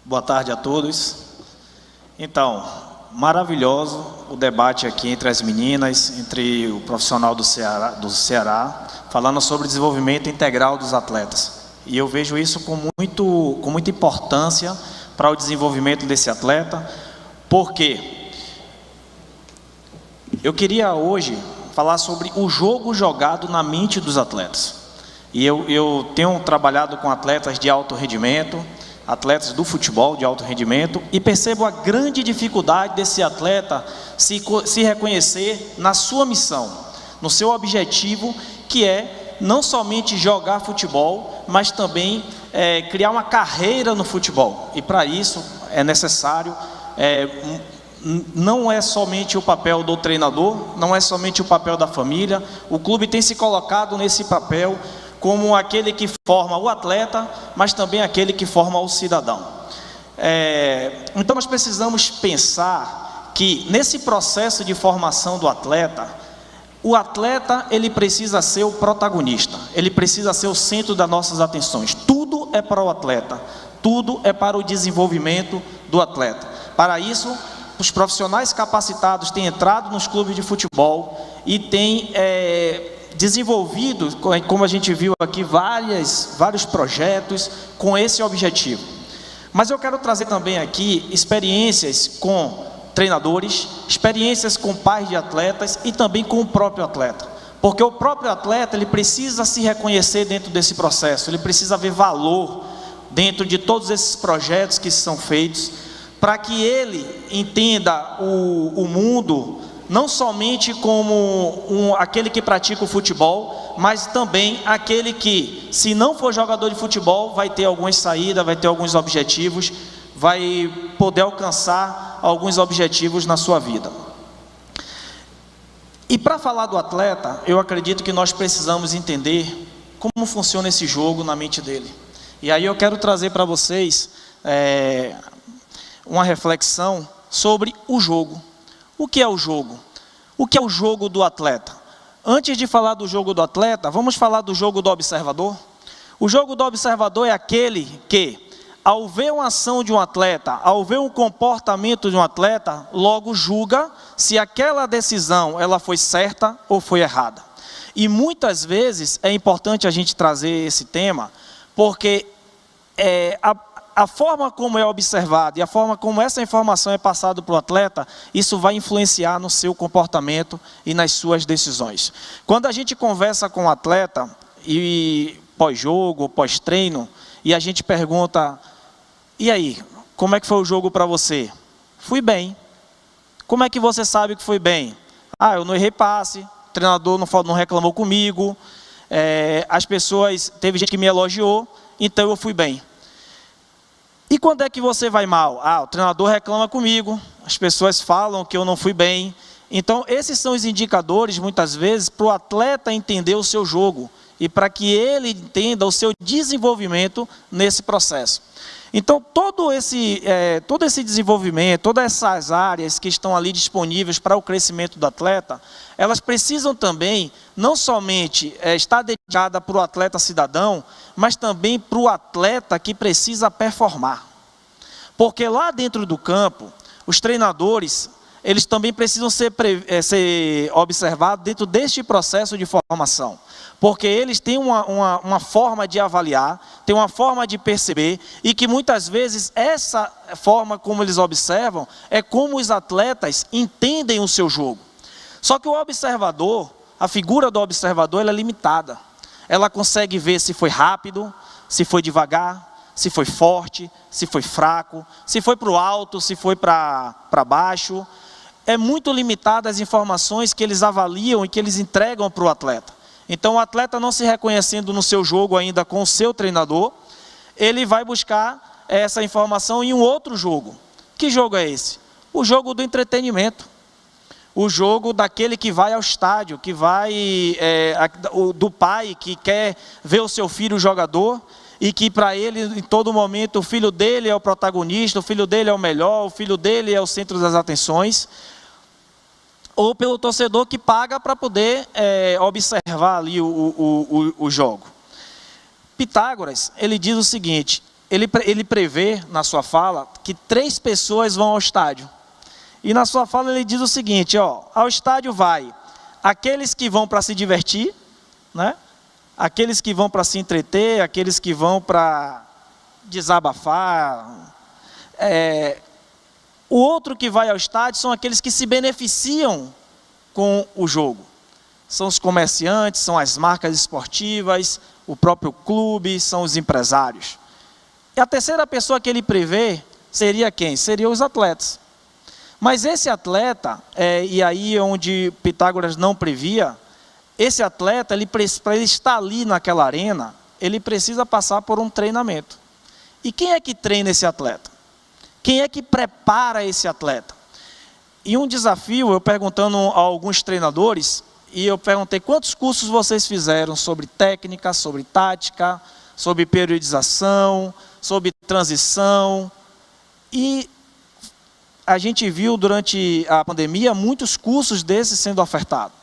Boa tarde a todos. Então, maravilhoso o debate aqui entre as meninas, entre o profissional do Ceará, falando sobre o desenvolvimento integral dos atletas. E eu vejo isso com muita importância para o desenvolvimento desse atleta, porque eu queria hoje falar sobre o jogo jogado na mente dos atletas. E eu tenho trabalhado com atletas de alto rendimento, atletas do futebol de alto rendimento, e percebo a grande dificuldade desse atleta se reconhecer na sua missão, no seu objetivo, que é não somente jogar futebol, mas também criar uma carreira no futebol. E para isso é necessário, não é somente o papel do treinador, não é somente o papel da família. O clube tem se colocado nesse papel como aquele que forma o atleta, mas também aquele que forma o cidadão. Então nós precisamos pensar que nesse processo de formação do atleta, o atleta ele precisa ser o protagonista, ele precisa ser o centro das nossas atenções. Tudo é para o atleta, tudo é para o desenvolvimento do atleta. Para isso, os profissionais capacitados têm entrado nos clubes de futebol e têm desenvolvido, como a gente viu aqui, vários projetos com esse objetivo. Mas eu quero trazer também aqui experiências com treinadores, experiências com pais de atletas e também com o próprio atleta. Porque o próprio atleta, ele precisa se reconhecer dentro desse processo, ele precisa ver valor dentro de todos esses projetos que são feitos, para que ele entenda o mundo não somente como aquele que pratica o futebol, mas também aquele que, se não for jogador de futebol, vai ter algumas saídas, vai ter alguns objetivos, vai poder alcançar alguns objetivos na sua vida. E para falar do atleta, eu acredito que nós precisamos entender como funciona esse jogo na mente dele. E aí eu quero trazer para vocês uma reflexão sobre o jogo. O que é o jogo? O que é o jogo do atleta? Antes de falar do jogo do atleta, vamos falar do jogo do observador? O jogo do observador é aquele que, ao ver uma ação de um atleta, ao ver um comportamento de um atleta, logo julga se aquela decisão ela foi certa ou foi errada. E muitas vezes é importante a gente trazer esse tema, porque a forma como é observado e a forma como essa informação é passada para o atleta, isso vai influenciar no seu comportamento e nas suas decisões. Quando a gente conversa com o atleta, e pós-jogo, pós-treino, e a gente pergunta: e aí, como é que foi o jogo para você? Fui bem. Como é que você sabe que foi bem? Eu não errei passe, o treinador não reclamou comigo, teve gente que me elogiou, então eu fui bem. E quando é que você vai mal? O treinador reclama comigo, as pessoas falam que eu não fui bem. Então, esses são os indicadores, muitas vezes, para o atleta entender o seu jogo e para que ele entenda o seu desenvolvimento nesse processo. Então, todo esse desenvolvimento, todas essas áreas que estão ali disponíveis para o crescimento do atleta, elas precisam também, não somente estar dedicada para o atleta cidadão, mas também para o atleta que precisa performar. Porque lá dentro do campo, os treinadores, eles também precisam ser observados dentro deste processo de formação. Porque eles têm uma forma de avaliar, têm uma forma de perceber, e que muitas vezes essa forma como eles observam é como os atletas entendem o seu jogo. Só que o observador, a figura do observador, ela é limitada. Ela consegue ver se foi rápido, se foi devagar, se foi forte, se foi fraco, se foi para o alto, se foi para baixo. É muito limitada as informações que eles avaliam e que eles entregam para o atleta. Então, o atleta, não se reconhecendo no seu jogo ainda com o seu treinador, ele vai buscar essa informação em um outro jogo. Que jogo é esse? O jogo do entretenimento. O jogo daquele que vai ao estádio, que vai, do pai que quer ver o seu filho jogador, e que para ele, em todo momento, o filho dele é o protagonista, o filho dele é o melhor, o filho dele é o centro das atenções. Ou pelo torcedor que paga para poder observar ali o jogo. Pitágoras, ele diz o seguinte: ele prevê na sua fala que 3 pessoas vão ao estádio. E na sua fala ele diz o seguinte, ó, ao estádio vai aqueles que vão para se divertir, né? Aqueles que vão para se entreter, aqueles que vão para desabafar. O outro que vai ao estádio são aqueles que se beneficiam com o jogo. São os comerciantes, são as marcas esportivas, o próprio clube, são os empresários. E a terceira pessoa que ele prevê seria quem? Seriam os atletas. Mas esse atleta, e aí onde Pitágoras não previa, esse atleta, para ele estar ali naquela arena, ele precisa passar por um treinamento. E quem é que treina esse atleta? Quem é que prepara esse atleta? E um desafio, eu perguntando a alguns treinadores, e eu perguntei quantos cursos vocês fizeram sobre técnica, sobre tática, sobre periodização, sobre transição. E a gente viu durante a pandemia muitos cursos desses sendo ofertados.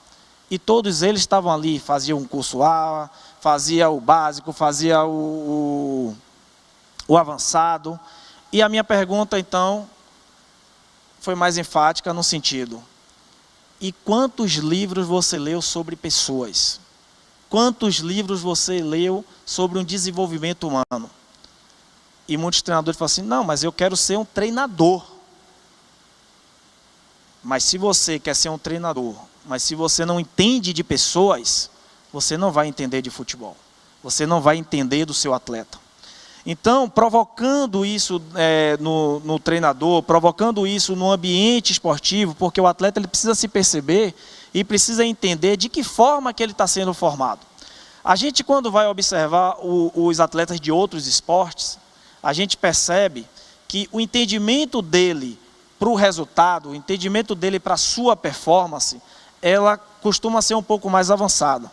E todos eles estavam ali, faziam um curso A, fazia o básico, fazia o avançado. E a minha pergunta, então, foi mais enfática no sentido: e quantos livros você leu sobre pessoas? Quantos livros você leu sobre um desenvolvimento humano? E muitos treinadores falam assim, não, mas eu quero ser um treinador. Mas se você quer ser um treinador, mas se você não entende de pessoas, você não vai entender de futebol. Você não vai entender do seu atleta. Então, provocando isso no treinador, provocando isso no ambiente esportivo, porque o atleta ele precisa se perceber e precisa entender de que forma que ele está sendo formado. A gente, quando vai observar os atletas de outros esportes, a gente percebe que o entendimento dele para o resultado, o entendimento dele para a sua performance, ela costuma ser um pouco mais avançada.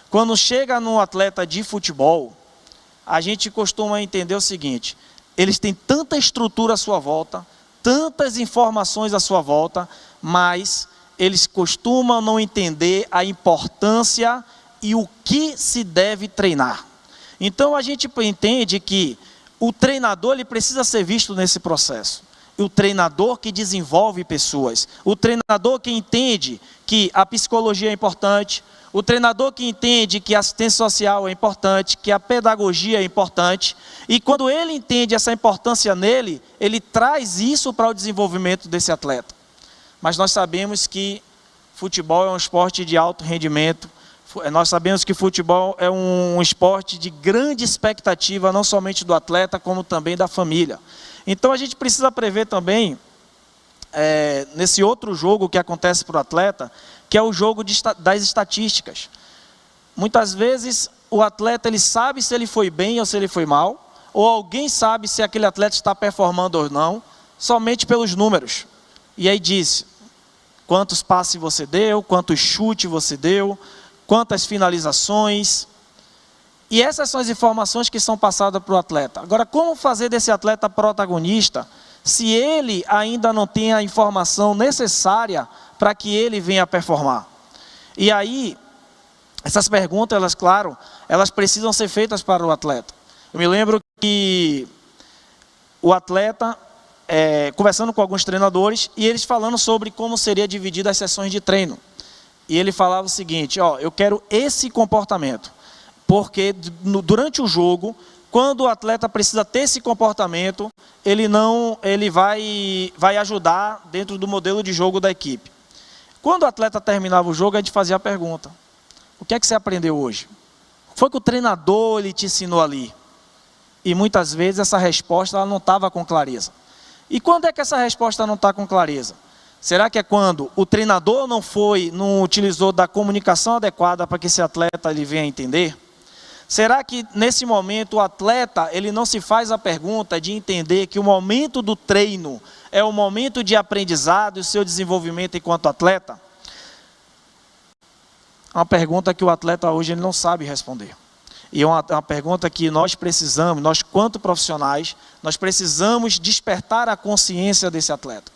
Quando chega no atleta de futebol, a gente costuma entender o seguinte: eles têm tanta estrutura à sua volta, tantas informações à sua volta, mas eles costumam não entender a importância e o que se deve treinar. Então a gente entende que o treinador ele precisa ser visto nesse processo. O treinador que desenvolve pessoas, o treinador que entende que a psicologia é importante, o treinador que entende que a assistência social é importante, que a pedagogia é importante, e quando ele entende essa importância nele, ele traz isso para o desenvolvimento desse atleta. Mas nós sabemos que futebol é um esporte de alto rendimento, nós sabemos que futebol é um esporte de grande expectativa, não somente do atleta, como também da família. Então a gente precisa prever também, nesse outro jogo que acontece para o atleta, que é o jogo das estatísticas. Muitas vezes o atleta ele sabe se ele foi bem ou se ele foi mal, ou alguém sabe se aquele atleta está performando ou não, somente pelos números. E aí diz quantos passes você deu, quantos chutes você deu, quantas finalizações. E essas são as informações que são passadas para o atleta. Agora, como fazer desse atleta protagonista se ele ainda não tem a informação necessária para que ele venha a performar? E aí, essas perguntas, elas, claro, elas precisam ser feitas para o atleta. Eu me lembro que o atleta, conversando com alguns treinadores, e eles falando sobre como seria dividida as sessões de treino. E ele falava o seguinte, ó, eu quero esse comportamento, porque durante o jogo, quando o atleta precisa ter esse comportamento, ele vai ajudar dentro do modelo de jogo da equipe. Quando o atleta terminava o jogo, a gente fazia a pergunta: o que é que você aprendeu hoje? O que foi que o treinador ele te ensinou ali? E muitas vezes essa resposta ela não estava com clareza. E quando é que essa resposta não está com clareza? Será que é quando o treinador não utilizou da comunicação adequada para que esse atleta ele venha a entender? Será que nesse momento o atleta ele não se faz a pergunta de entender que o momento do treino é o momento de aprendizado e o seu desenvolvimento enquanto atleta? É uma pergunta que o atleta hoje ele não sabe responder. E é uma pergunta que nós precisamos, nós quanto profissionais, nós precisamos despertar a consciência desse atleta.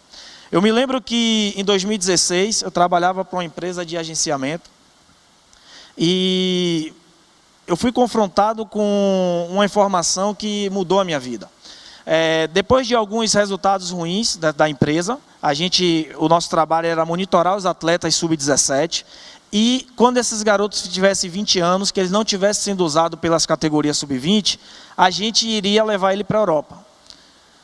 Eu me lembro que em 2016 eu trabalhava para uma empresa de agenciamento e eu fui confrontado com uma informação que mudou a minha vida. Depois de alguns resultados ruins da empresa, o nosso trabalho era monitorar os atletas sub-17, e quando esses garotos tivessem 20 anos, que eles não tivessem sendo usados pelas categorias sub-20, a gente iria levar ele para a Europa.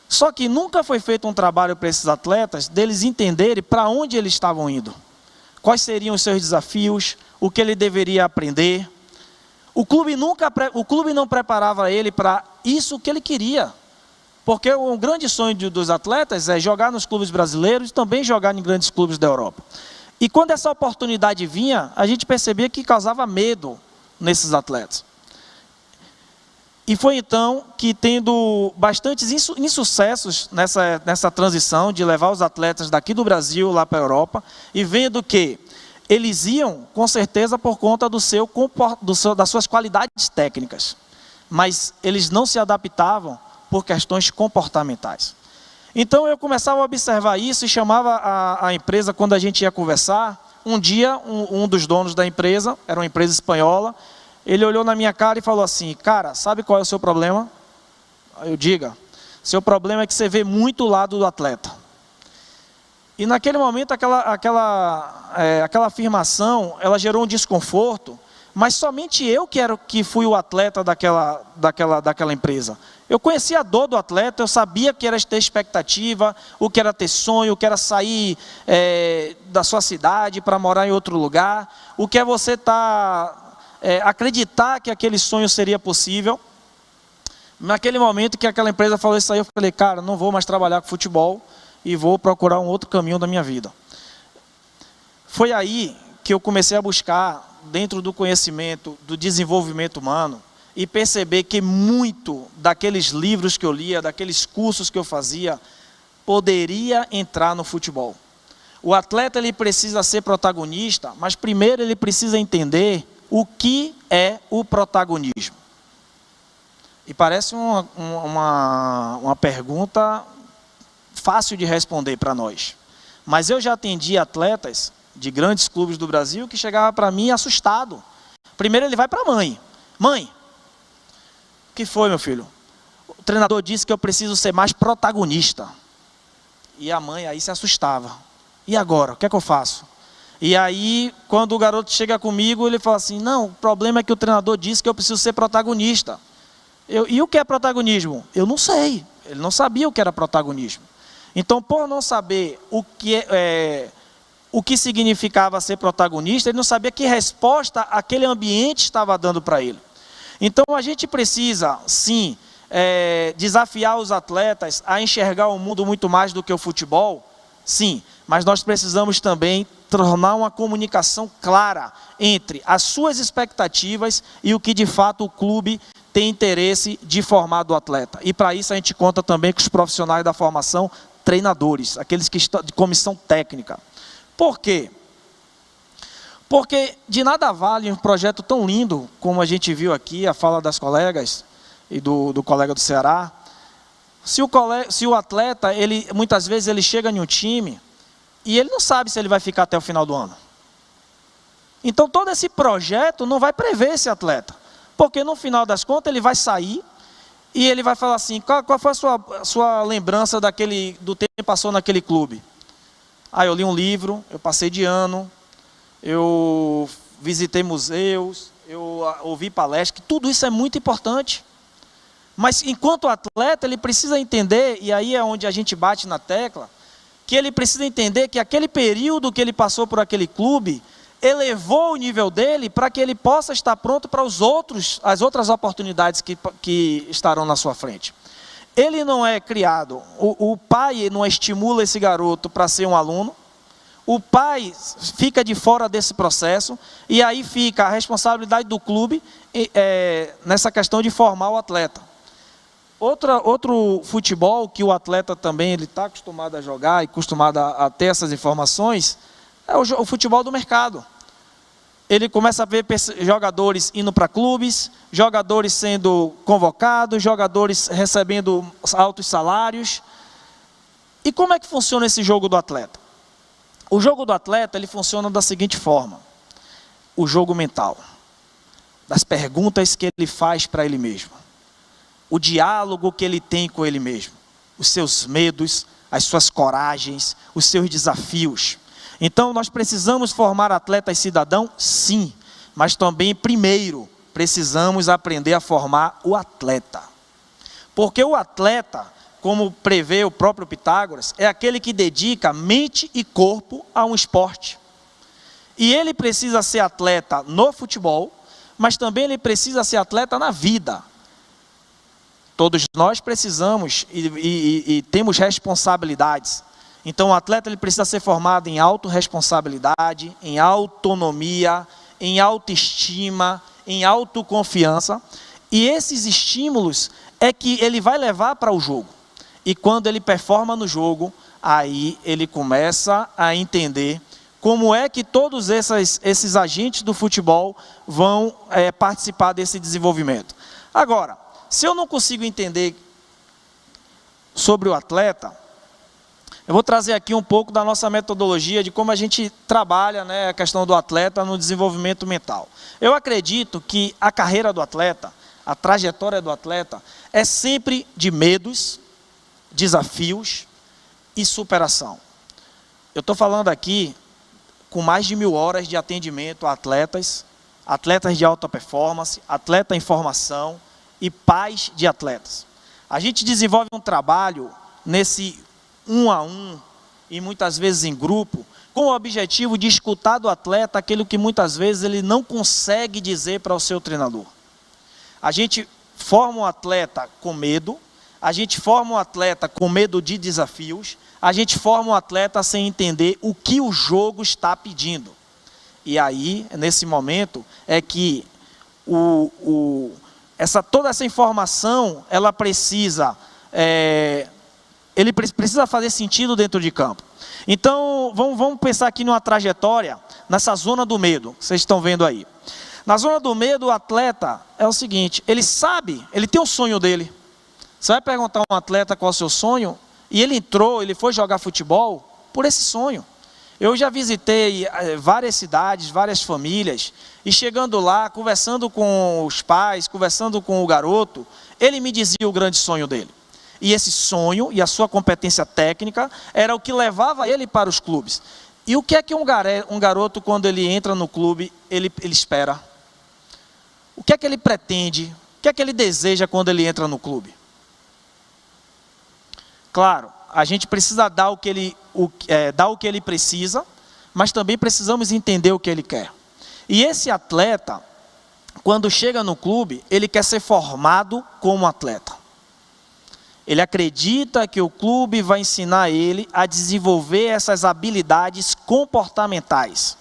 Só que nunca foi feito um trabalho para esses atletas, deles entenderem para onde eles estavam indo. Quais seriam os seus desafios, o que ele deveria aprender. O clube não preparava ele para isso que ele queria. Porque o grande sonho dos atletas é jogar nos clubes brasileiros e também jogar em grandes clubes da Europa. E quando essa oportunidade vinha, a gente percebia que causava medo nesses atletas. E foi então que, tendo bastantes insucessos nessa transição de levar os atletas daqui do Brasil lá para a Europa, e vendo que eles iam, com certeza, por conta das suas qualidades técnicas, mas eles não se adaptavam por questões comportamentais. Então eu começava a observar isso e chamava a empresa, quando a gente ia conversar. Um dia, um dos donos da empresa, era uma empresa espanhola, ele olhou na minha cara e falou assim: cara, sabe qual é o seu problema? Aí eu: diga. Seu problema é que você vê muito o lado do atleta. E naquele momento aquela afirmação, ela gerou um desconforto, mas somente eu que fui o atleta daquela empresa. Eu conhecia a dor do atleta, eu sabia que era ter expectativa, o que era ter sonho, o que era sair da sua cidade para morar em outro lugar, o que é você acreditar que aquele sonho seria possível. Naquele momento que aquela empresa falou isso aí, eu falei: cara, não vou mais trabalhar com futebol e vou procurar um outro caminho da minha vida. Foi aí que eu comecei a buscar, dentro do conhecimento do desenvolvimento humano, e perceber que muito daqueles livros que eu lia, daqueles cursos que eu fazia, poderia entrar no futebol. O atleta, ele precisa ser protagonista, mas primeiro ele precisa entender o que é o protagonismo. E parece uma pergunta fácil de responder para nós. Mas eu já atendi atletas de grandes clubes do Brasil que chegavam para mim assustado. Primeiro ele vai para a mãe. Mãe, o que foi, meu filho? O treinador disse que eu preciso ser mais protagonista. E a mãe aí se assustava. E agora, o que é que eu faço? E aí, quando o garoto chega comigo, ele fala assim: não, o problema é que o treinador disse que eu preciso ser protagonista. E o que é protagonismo? Eu não sei. Ele não sabia o que era protagonismo. Então, por não saber o que significava ser protagonista, ele não sabia que resposta aquele ambiente estava dando para ele. Então, a gente precisa, sim, desafiar os atletas a enxergar o mundo muito mais do que o futebol, sim, mas nós precisamos também tornar uma comunicação clara entre as suas expectativas e o que de fato o clube tem interesse de formar do atleta. E para isso a gente conta também com os profissionais da formação, treinadores, aqueles que estão de comissão técnica. Por quê? Porque de nada vale um projeto tão lindo como a gente viu aqui, a fala das colegas e do colega do Ceará, se o atleta, muitas vezes ele chega em um time e ele não sabe se ele vai ficar até o final do ano. Então todo esse projeto não vai prever esse atleta, porque no final das contas ele vai sair e ele vai falar assim: qual foi a sua lembrança do tempo que passou naquele clube? Ah, eu li um livro, eu passei de ano, eu visitei museus, eu ouvi palestras, que tudo isso é muito importante. Mas enquanto atleta, ele precisa entender, e aí é onde a gente bate na tecla, que ele precisa entender que aquele período que ele passou por aquele clube elevou o nível dele para que ele possa estar pronto para as outras oportunidades que estarão na sua frente. Ele não é criado, o pai não estimula esse garoto para ser um aluno, o pai fica de fora desse processo, e aí fica a responsabilidade do clube nessa questão de formar o atleta. Outro futebol que o atleta também está acostumado a jogar e acostumado a ter essas informações é o futebol do mercado. Ele começa a ver jogadores indo para clubes, jogadores sendo convocados, jogadores recebendo altos salários. E como é que funciona esse jogo do atleta? O jogo do atleta, ele funciona da seguinte forma: o jogo mental. das perguntas que ele faz para ele mesmo, o diálogo que ele tem com ele mesmo, os seus medos, as suas coragens, os seus desafios. Então, nós precisamos formar atletas cidadãos? Sim, mas também, primeiro, precisamos aprender a formar o atleta. Porque o atleta, como prevê o próprio Pitágoras, é aquele que dedica mente e corpo a um esporte. E ele precisa ser atleta no futebol, mas também ele precisa ser atleta na vida. Todos nós precisamos e temos responsabilidades. Então o atleta ele precisa ser formado em autorresponsabilidade, em autonomia, em autoestima, em autoconfiança. E esses estímulos é que ele vai levar para o jogo. E quando ele performa no jogo, aí ele começa a entender como é que todos esses agentes do futebol vão participar desse desenvolvimento. Agora, se eu não consigo entender sobre o atleta, eu vou trazer aqui um pouco da nossa metodologia de como a gente trabalha, né, a questão do atleta no desenvolvimento mental. Eu acredito que a carreira do atleta, a trajetória do atleta, é sempre de medos, desafios e superação. Eu estou falando aqui com mais de 1000 horas de atendimento a atletas, atletas de alta performance, atleta em formação e pais de atletas. A gente desenvolve um trabalho nesse 1 a 1 e muitas vezes em grupo, com o objetivo de escutar do atleta aquilo que muitas vezes ele não consegue dizer para o seu treinador. A gente forma um atleta com medo, a gente forma um atleta com medo de desafios, a gente forma um atleta sem entender o que o jogo está pedindo. E aí, nesse momento, é que toda essa informação, ela precisa, ele precisa fazer sentido dentro de campo. Então, vamos pensar aqui numa trajetória, nessa zona do medo, vocês estão vendo aí. Na zona do medo, o atleta é o seguinte, ele sabe, ele tem o sonho dele. Você vai perguntar a um atleta qual é o seu sonho, e ele foi jogar futebol por esse sonho. Eu já visitei várias cidades, várias famílias, e chegando lá, conversando com os pais, conversando com o garoto, ele me dizia o grande sonho dele. E esse sonho e a sua competência técnica era o que levava ele para os clubes. E o que é que um garoto, quando ele entra no clube, ele espera? O que é que ele pretende? O que é que ele deseja quando ele entra no clube? Claro, a gente precisa dar o que ele precisa, mas também precisamos entender o que ele quer. E esse atleta, quando chega no clube, ele quer ser formado como atleta. Ele acredita que o clube vai ensinar ele a desenvolver essas habilidades comportamentais.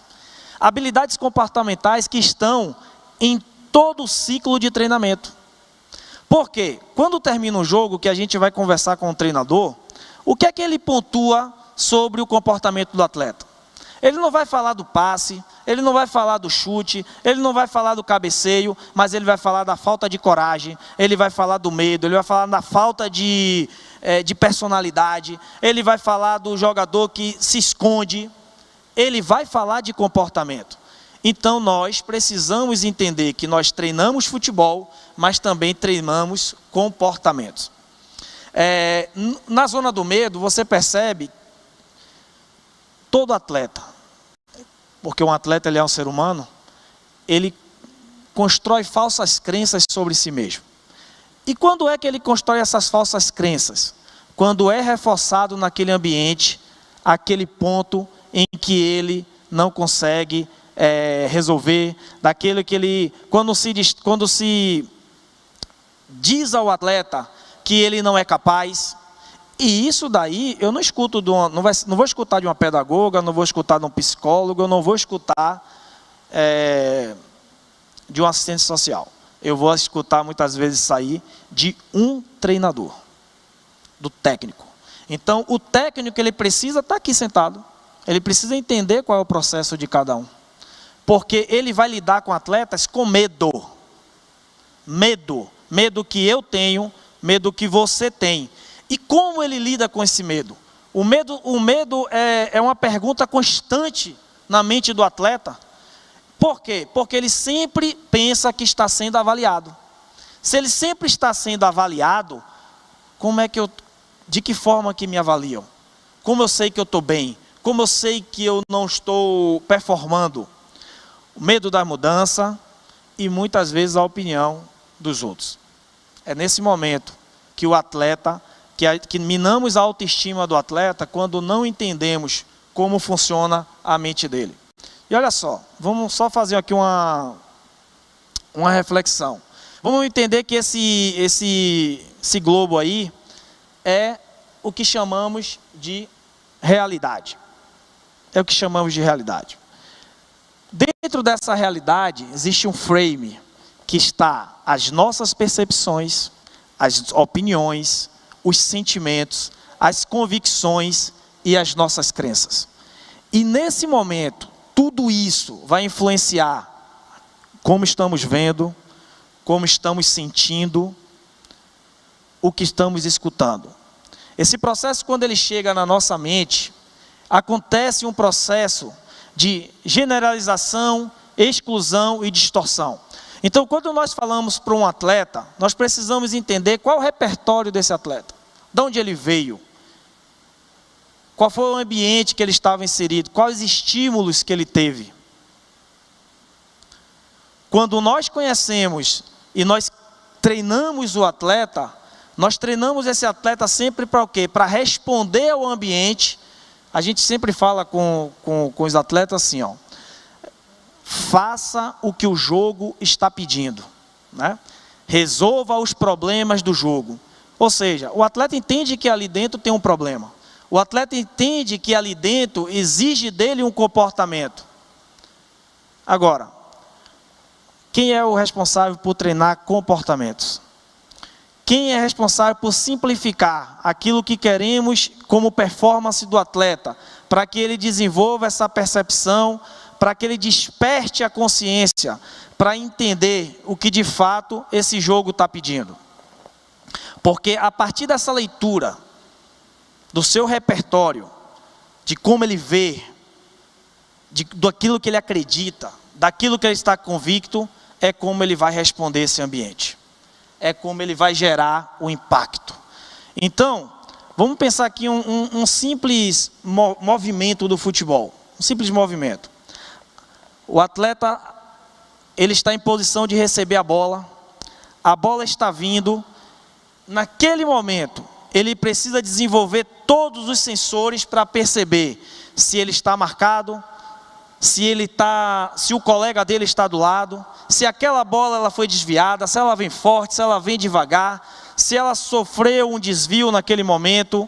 Habilidades comportamentais que estão em todo o ciclo de treinamento. Por quê? Quando termina o jogo, que a gente vai conversar com o treinador, o que é que ele pontua sobre o comportamento do atleta? Ele não vai falar do passe, ele não vai falar do chute, ele não vai falar do cabeceio, mas ele vai falar da falta de coragem, ele vai falar do medo, ele vai falar da falta de personalidade, ele vai falar do jogador que se esconde, ele vai falar de comportamento. Então nós precisamos entender que nós treinamos futebol, mas também treinamos comportamentos. Na zona do medo, você percebe todo atleta, porque um atleta ele é um ser humano, ele constrói falsas crenças sobre si mesmo. E quando é que ele constrói essas falsas crenças? Quando é reforçado naquele ambiente, aquele ponto em que ele não consegue resolver, daquele que ele, quando se diz ao atleta que ele não é capaz. E isso daí, eu não escuto, não vou escutar de uma pedagoga, não vou escutar de um psicólogo, eu não vou escutar de um assistente social. Eu vou escutar muitas vezes sair de um treinador, do técnico. Então, o técnico, ele precisa estar aqui sentado, ele precisa entender qual é o processo de cada um. Porque ele vai lidar com atletas com medo. Medo que eu tenho, medo que você tem. E como ele lida com esse medo? O medo é uma pergunta constante na mente do atleta. Por quê? Porque ele sempre pensa que está sendo avaliado. Se ele sempre está sendo avaliado, de que forma que me avaliam? Como eu sei que eu estou bem? Como eu sei que eu não estou performando? O medo da mudança e muitas vezes a opinião dos outros. É nesse momento que o atleta, que minamos a autoestima do atleta quando não entendemos como funciona a mente dele. E olha só, vamos só fazer aqui uma reflexão. Vamos entender que esse globo aí é o que chamamos de realidade. É o que chamamos de realidade. Dentro dessa realidade existe um frame que está as nossas percepções, as opiniões, os sentimentos, as convicções e as nossas crenças. E nesse momento, tudo isso vai influenciar como estamos vendo, como estamos sentindo, o que estamos escutando. Esse processo, quando ele chega na nossa mente, acontece um processo de generalização, exclusão e distorção. Então, quando nós falamos para um atleta, nós precisamos entender qual é o repertório desse atleta, de onde ele veio, qual foi o ambiente que ele estava inserido, quais estímulos que ele teve. Quando nós conhecemos e nós treinamos o atleta, nós treinamos esse atleta sempre para o quê? Para responder ao ambiente. A gente sempre fala com os atletas assim, ó, faça o que o jogo está pedindo, né? Resolva os problemas do jogo. Ou seja, o atleta entende que ali dentro tem um problema. O atleta entende que ali dentro exige dele um comportamento. Agora, quem é o responsável por treinar comportamentos? Quem é responsável por simplificar aquilo que queremos como performance do atleta, para que ele desenvolva essa percepção, para que ele desperte a consciência, para entender o que de fato esse jogo está pedindo? Porque a partir dessa leitura, do seu repertório, de como ele vê, daquilo que ele acredita, daquilo que ele está convicto, é como ele vai responder esse ambiente. É como ele vai gerar o impacto. Então, vamos pensar aqui um simples movimento do futebol. Um simples movimento. O atleta, ele está em posição de receber a bola está vindo. Naquele momento, ele precisa desenvolver todos os sensores para perceber se ele está marcado, se o colega dele está do lado, se aquela bola ela foi desviada, se ela vem forte, se ela vem devagar, se ela sofreu um desvio naquele momento.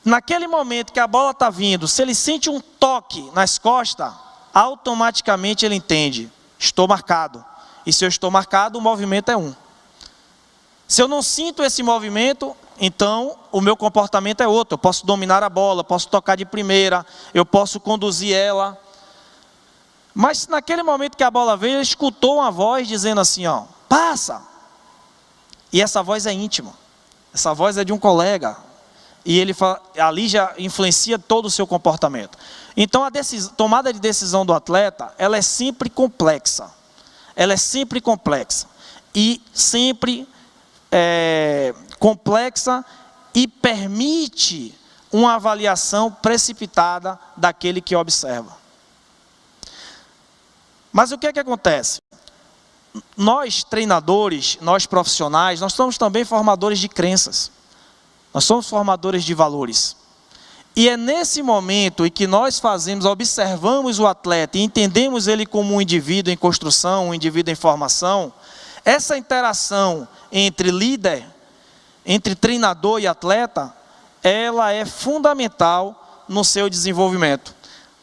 Naquele momento que a bola está vindo, se ele sente um toque nas costas, automaticamente ele entende, estou marcado. E se eu estou marcado, o movimento é 1. Se eu não sinto esse movimento, então o meu comportamento é outro. Eu posso dominar a bola, posso tocar de primeira, eu posso conduzir ela. Mas naquele momento que a bola veio, ele escutou uma voz dizendo assim, ó, passa. E essa voz é íntima. Essa voz é de um colega. E ele ali já influencia todo o seu comportamento. Então a tomada de decisão do atleta, ela é sempre complexa. Ela é sempre complexa. E sempre complexa e permite uma avaliação precipitada daquele que observa. Mas o que é que acontece? Nós treinadores, nós profissionais, nós somos também formadores de crenças. Nós somos formadores de valores. E é nesse momento em que nós observamos o atleta e entendemos ele como um indivíduo em construção, um indivíduo em formação, essa interação entre líder, entre treinador e atleta, ela é fundamental no seu desenvolvimento.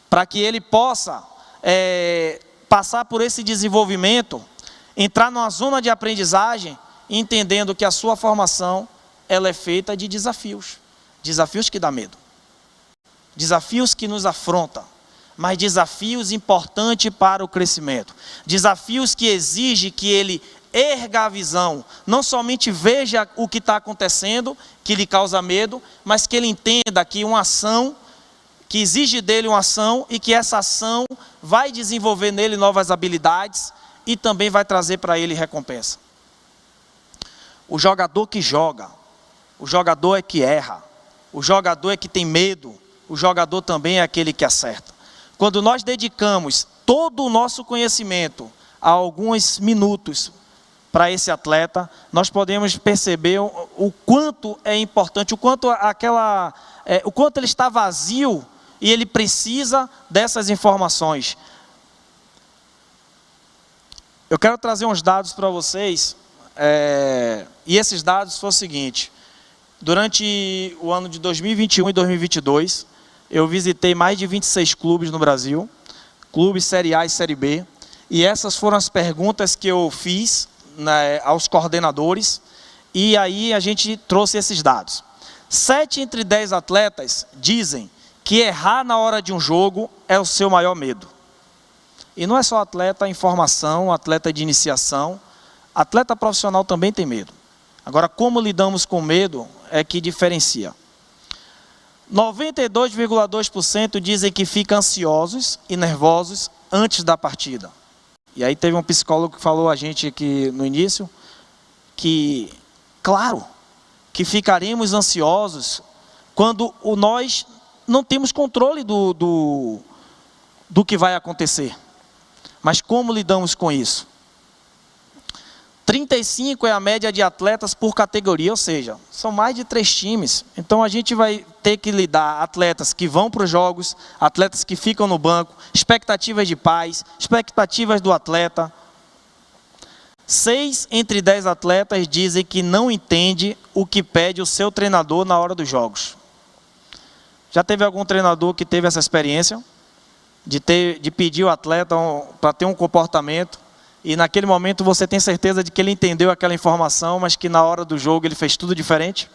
Para que ele possa passar por esse desenvolvimento, entrar numa zona de aprendizagem, entendendo que a sua formação ela é feita de desafios. Desafios que dá medo. Desafios que nos afrontam. Mas desafios importantes para o crescimento. Desafios que exigem que ele erga a visão. Não somente veja o que está acontecendo, que lhe causa medo, mas que ele entenda que uma ação, que exige dele uma ação e que essa ação vai desenvolver nele novas habilidades e também vai trazer para ele recompensa. O jogador que joga, o jogador é que erra, o jogador é que tem medo, o jogador também é aquele que acerta. Quando nós dedicamos todo o nosso conhecimento a alguns minutos para esse atleta, nós podemos perceber o quanto é importante, o quanto ele está vazio e ele precisa dessas informações. Eu quero trazer uns dados para vocês, e esses dados são o seguinte: durante o ano de 2021 e 2022, eu visitei mais de 26 clubes no Brasil, clubes Série A e Série B, e essas foram as perguntas que eu fiz aos coordenadores, e aí a gente trouxe esses dados. 7 entre 10 atletas dizem que errar na hora de um jogo é o seu maior medo. E não é só atleta em formação, atleta de iniciação, atleta profissional também tem medo. Agora, como lidamos com medo é que diferencia. 92,2% dizem que ficam ansiosos e nervosos antes da partida. E aí teve um psicólogo que falou a gente aqui no início, que, claro, que ficaremos ansiosos quando nós não temos controle do que vai acontecer. Mas como lidamos com isso? 35 é a média de atletas por categoria, ou seja, são mais de 3 times. Então a gente vai ter que lidar atletas que vão para os jogos, atletas que ficam no banco, expectativas de pais, expectativas do atleta. 6 entre 10 atletas dizem que não entende o que pede o seu treinador na hora dos jogos. Já teve algum treinador que teve essa experiência? De pedir o atleta para ter um comportamento, e naquele momento você tem certeza de que ele entendeu aquela informação, mas que na hora do jogo ele fez tudo diferente?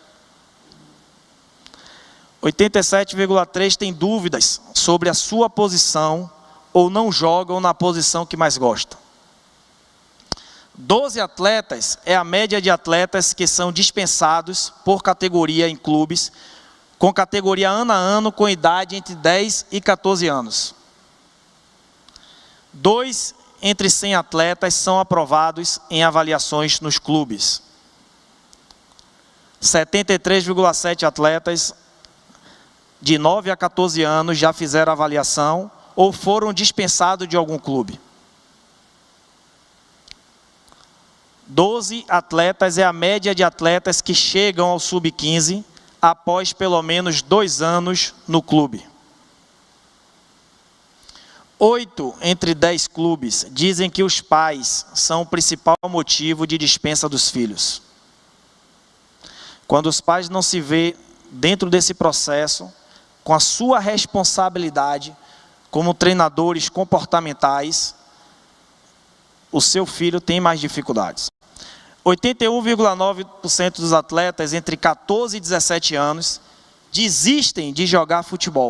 87,3% tem dúvidas sobre a sua posição, ou não jogam na posição que mais gostam. 12 atletas é a média de atletas que são dispensados por categoria em clubes, com categoria ano a ano, com idade entre 10 e 14 anos. 2 entre 100 atletas são aprovados em avaliações nos clubes. 73,7 atletas de 9 a 14 anos já fizeram avaliação ou foram dispensados de algum clube. 12 atletas é a média de atletas que chegam ao sub-15 após pelo menos 2 anos no clube. 8 entre 10 clubes dizem que os pais são o principal motivo de dispensa dos filhos. Quando os pais não se veem dentro desse processo, com a sua responsabilidade como treinadores comportamentais, o seu filho tem mais dificuldades. 81,9% dos atletas entre 14 e 17 anos desistem de jogar futebol.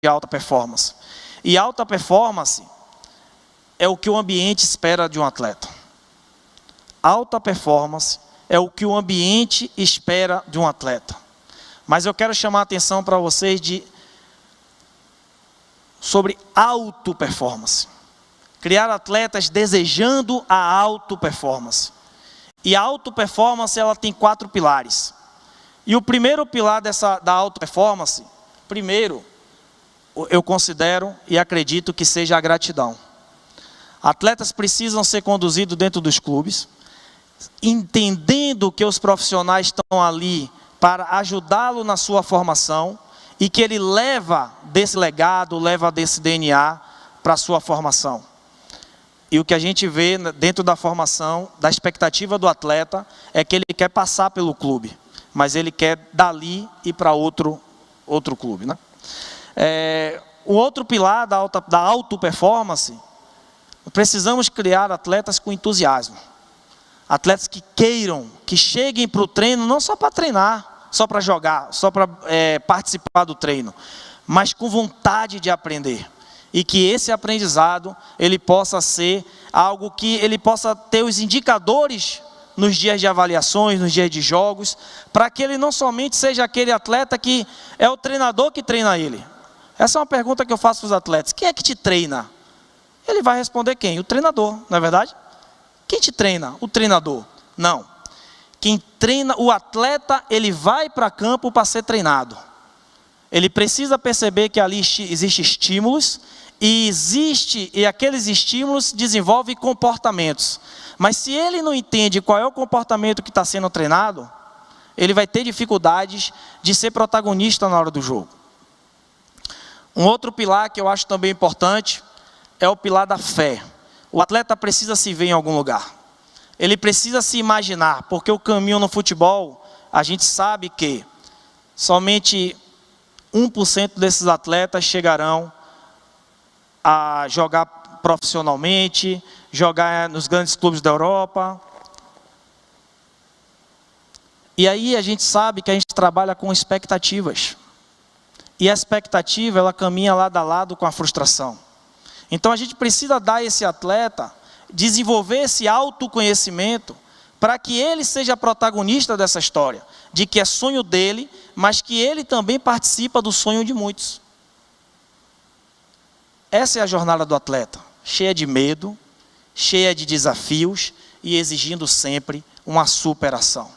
De alta performance. E alta performance é o que o ambiente espera de um atleta. Alta performance é o que o ambiente espera de um atleta. Mas eu quero chamar a atenção para vocês sobre auto performance. Criar atletas desejando a auto performance. E a auto performance ela tem 4 pilares. E o primeiro pilar da auto performance, primeiro, eu considero e acredito que seja a gratidão. Atletas precisam ser conduzidos dentro dos clubes, entendendo que os profissionais estão ali para ajudá-lo na sua formação e que ele leva desse legado, leva desse DNA para a sua formação. E o que a gente vê dentro da formação, da expectativa do atleta, é que ele quer passar pelo clube, mas ele quer dali ir para outro clube, né? O outro pilar da alta performance, precisamos criar atletas com entusiasmo. Atletas que queiram, que cheguem para o treino, não só para treinar, só para jogar, só para participar do treino, mas com vontade de aprender. E que esse aprendizado, ele possa ser algo que ele possa ter os indicadores nos dias de avaliações, nos dias de jogos, para que ele não somente seja aquele atleta que é o treinador que treina ele. Essa é uma pergunta que eu faço para os atletas. Quem é que te treina? Ele vai responder quem? O treinador, não é verdade? Quem te treina? O treinador. Não. Quem treina, o atleta, ele vai para campo para ser treinado. Ele precisa perceber que ali existem estímulos, e aqueles estímulos desenvolvem comportamentos. Mas se ele não entende qual é o comportamento que está sendo treinado, ele vai ter dificuldades de ser protagonista na hora do jogo. Um outro pilar que eu acho também importante é o pilar da fé. O atleta precisa se ver em algum lugar. Ele precisa se imaginar, porque o caminho no futebol, a gente sabe que somente 1% desses atletas chegarão a jogar profissionalmente, jogar nos grandes clubes da Europa. E aí a gente sabe que a gente trabalha com expectativas. E a expectativa, ela caminha lado a lado com a frustração. Então a gente precisa dar a esse atleta, desenvolver esse autoconhecimento, para que ele seja protagonista dessa história, de que é sonho dele, mas que ele também participa do sonho de muitos. Essa é a jornada do atleta, cheia de medo, cheia de desafios e exigindo sempre uma superação.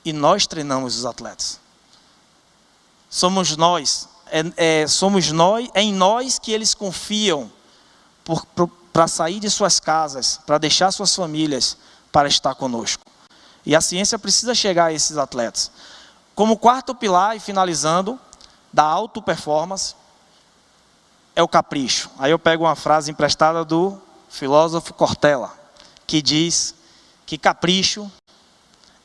E nós treinamos os atletas. Somos nós, é em nós que eles confiam para sair de suas casas, para deixar suas famílias, para estar conosco. E a ciência precisa chegar a esses atletas. Como quarto pilar, e finalizando, da alta performance, é o capricho. Aí eu pego uma frase emprestada do filósofo Cortella, que diz que capricho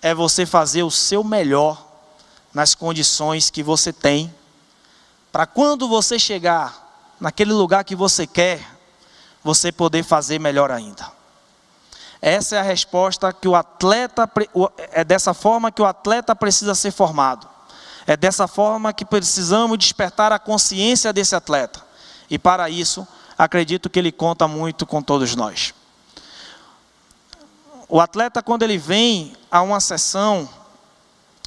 é você fazer o seu melhor nas condições que você tem, para quando você chegar naquele lugar que você quer, você poder fazer melhor ainda. Essa é a resposta que o atleta, é dessa forma que o atleta precisa ser formado. É dessa forma que precisamos despertar a consciência desse atleta. E para isso, acredito que ele conta muito com todos nós. O atleta, quando ele vem a uma sessão,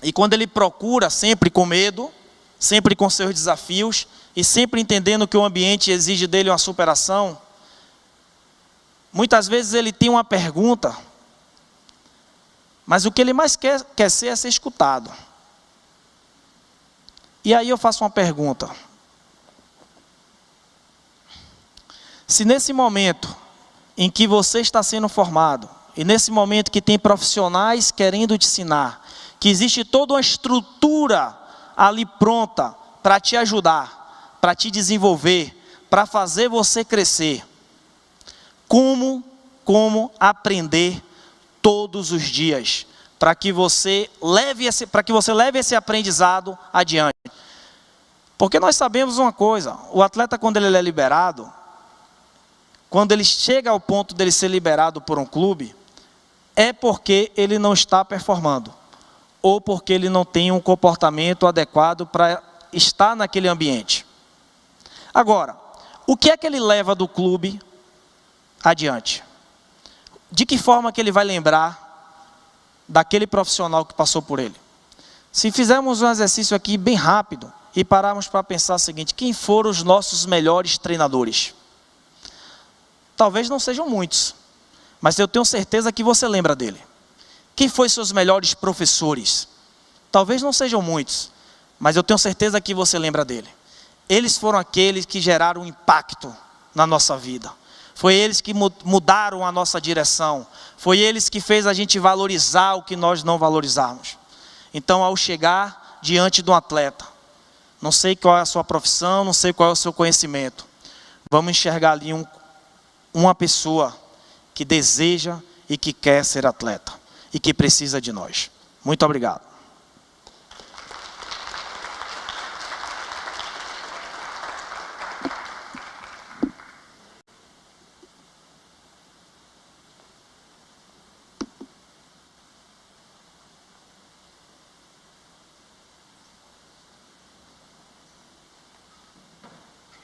e quando ele procura sempre com medo, sempre com seus desafios, e sempre entendendo que o ambiente exige dele uma superação, muitas vezes ele tem uma pergunta, mas o que ele mais quer ser é ser escutado. E aí eu faço uma pergunta. Se nesse momento em que você está sendo formado, e nesse momento que tem profissionais querendo te ensinar, que existe toda uma estrutura ali pronta para te ajudar, para te desenvolver, para fazer você crescer, como aprender todos os dias, para que você leve esse aprendizado adiante. Porque nós sabemos uma coisa, o atleta, quando ele é liberado, quando ele chega ao ponto dele ser liberado por um clube, é porque ele não está performando, ou porque ele não tem um comportamento adequado para estar naquele ambiente. Agora, o que é que ele leva do clube adiante? De que forma que ele vai lembrar daquele profissional que passou por ele? Se fizermos um exercício aqui bem rápido e pararmos para pensar o seguinte: quem foram os nossos melhores treinadores? Talvez não sejam muitos, mas eu tenho certeza que você lembra dele. Quem foi seus melhores professores? Talvez não sejam muitos, mas eu tenho certeza que você lembra dele. eles foram aqueles que geraram um impacto na nossa vida. Foi eles que mudaram a nossa direção. Foi eles que fez a gente valorizar o que nós não valorizamos. Então, ao chegar diante de um atleta, não sei qual é a sua profissão, não sei qual é o seu conhecimento, vamos enxergar ali uma pessoa que deseja e que quer ser atleta e que precisa de nós. Muito obrigado.